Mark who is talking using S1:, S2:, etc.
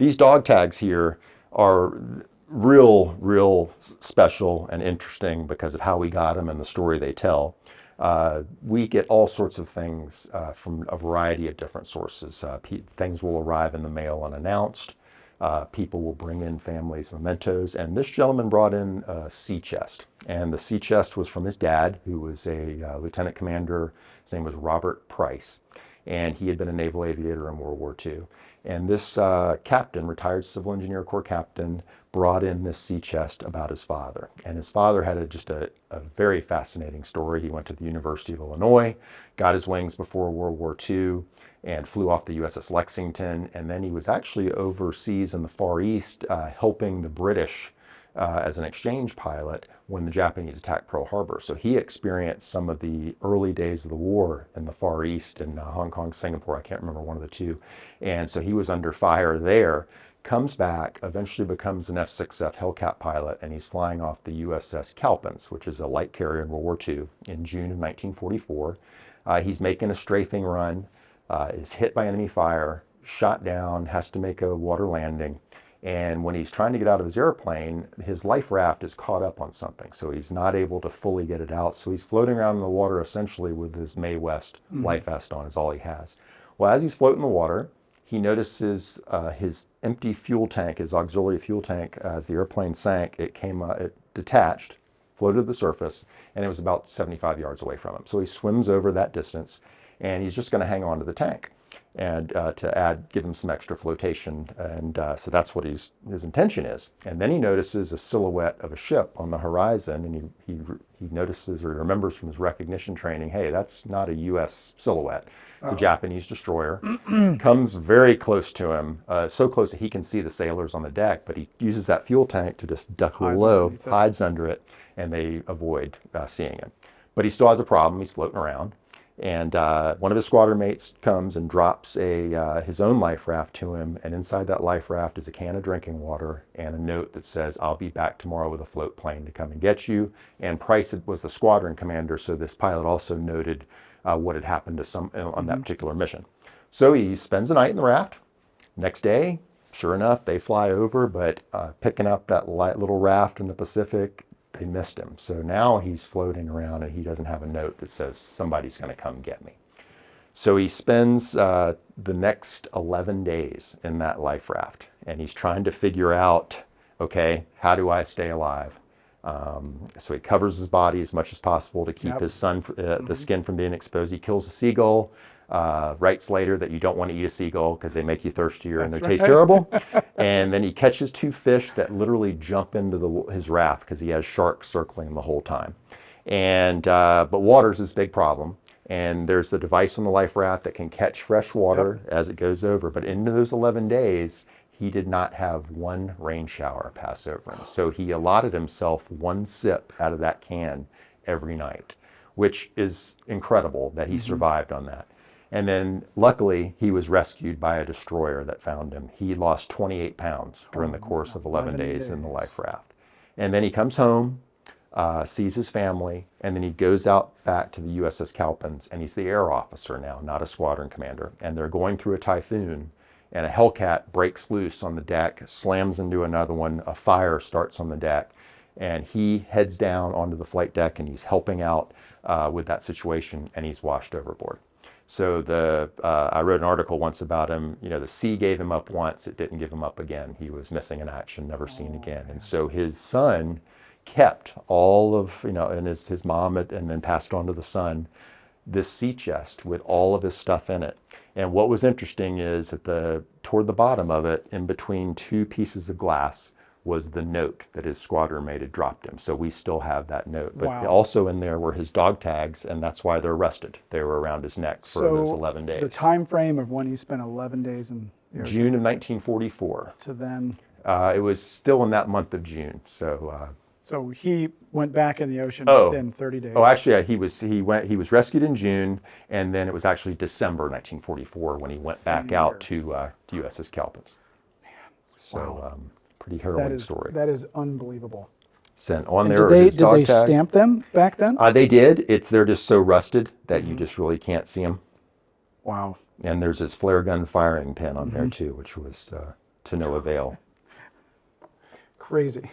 S1: These dog tags here are real special and interesting because of how we got them and the story they tell. We get all sorts of things from a variety of different sources. Things will arrive in the mail unannounced. People will bring in families mementos, and this gentleman brought in a sea chest. And the sea chest was from his dad, who was a lieutenant commander. His name was Robert Price, and he had been a naval aviator in World War II. And this captain, retired Civil Engineer Corps captain, brought in this sea chest about his father. And his father had just a very fascinating story. He went to the University of Illinois, got his wings before World War II, and flew off the USS Lexington. And then he was actually overseas in the Far East helping the British as an exchange pilot when the Japanese attacked Pearl Harbor. So he experienced some of the early days of the war in the Far East, in Hong Kong, Singapore, I can't remember, one of the two. And so he was under fire there, comes back, eventually becomes an F-6F Hellcat pilot, and he's flying off the USS Cowpens, which is a light carrier in World War II, in June of 1944. He's making a strafing run, is hit by enemy fire, shot down, has to make a water landing. And when he's trying to get out of his airplane, his life raft is caught up on something. So he's not able to fully get it out. So he's floating around in the water essentially with his Mae West life vest on is all he has. Well, as he's floating in the water, he notices his empty fuel tank, his auxiliary fuel tank, as the airplane sank, it detached, floated to the surface, and it was about 75 yards away from him. So he swims over that distance, and he's just going to hang on to the tank and to give him some extra flotation. And so that's what his intention is. And then he notices a silhouette of a ship on the horizon, and he notices or remembers from his recognition training, hey, that's not a U.S. silhouette. It's a Japanese destroyer. Comes very close to him, so close that he can see the sailors on the deck, but he uses that fuel tank to just duck low, hides under it, and they avoid seeing him. But he still has a problem. He's floating around. And one of his squadron mates comes and drops his own life raft to him, and inside that life raft is a can of drinking water and a note that says, I'll be back tomorrow with a float plane to come and get you. And Price was the squadron commander, so this pilot also noted what had happened to some on that particular mission. So he spends the night in the raft. Next day, sure enough, they fly over, but picking up that little raft in the Pacific, they missed him. So now he's floating around and he doesn't have a note that says somebody's going to come get me. So he spends the next 11 days in that life raft, and he's trying to figure out, okay, how do I stay alive? So he covers his body as much as possible to keep his the skin from being exposed. He kills a seagull, writes later that you don't want to eat a seagull because they make you thirstier and they taste terrible. And then he catches two fish that literally jump into his raft because he has sharks circling the whole time. And but water's his big problem. And there's the device on the life raft that can catch fresh water as it goes over. But into those 11 days, he did not have one rain shower pass over him. So he allotted himself one sip out of that can every night, which is incredible that he survived on that. And then luckily he was rescued by a destroyer that found him. He lost 28 pounds during the course of 11 days in the life raft. And then he comes home, sees his family, and then he goes out back to the USS Cowpens, and he's the air officer now, not a squadron commander. And they're going through a typhoon, and a Hellcat breaks loose on the deck, slams into another one, a fire starts on the deck, and he heads down onto the flight deck and he's helping out with that situation, and he's washed overboard. So I wrote an article once about him, the sea gave him up once, it didn't give him up again. He was missing in action, never seen again. And so his son kept all of, and his mom and then passed on to the son, this sea chest with all of his stuff in it. And what was interesting is toward the bottom of it, in between two pieces of glass, was the note that his squadron mate had dropped him. So we still have that note. But also in there were his dog tags, and that's why they're rusted. They were around his neck for those 11 days.
S2: The time frame of when he spent 11 days in
S1: June of 1944.
S2: To then?
S1: It was still in that month of June.
S2: So he went back in the ocean within 30 days.
S1: Oh, actually, he was rescued in June, and then it was actually December 1944 when he went back out to USS Cowpens. So pretty harrowing story.
S2: That is unbelievable.
S1: Sent on
S2: and
S1: there.
S2: Did they stamp them back then?
S1: They did. They're just so rusted that you just really can't see them.
S2: Wow.
S1: And there's this flare gun firing pin on there too, which was to no avail.
S2: Crazy.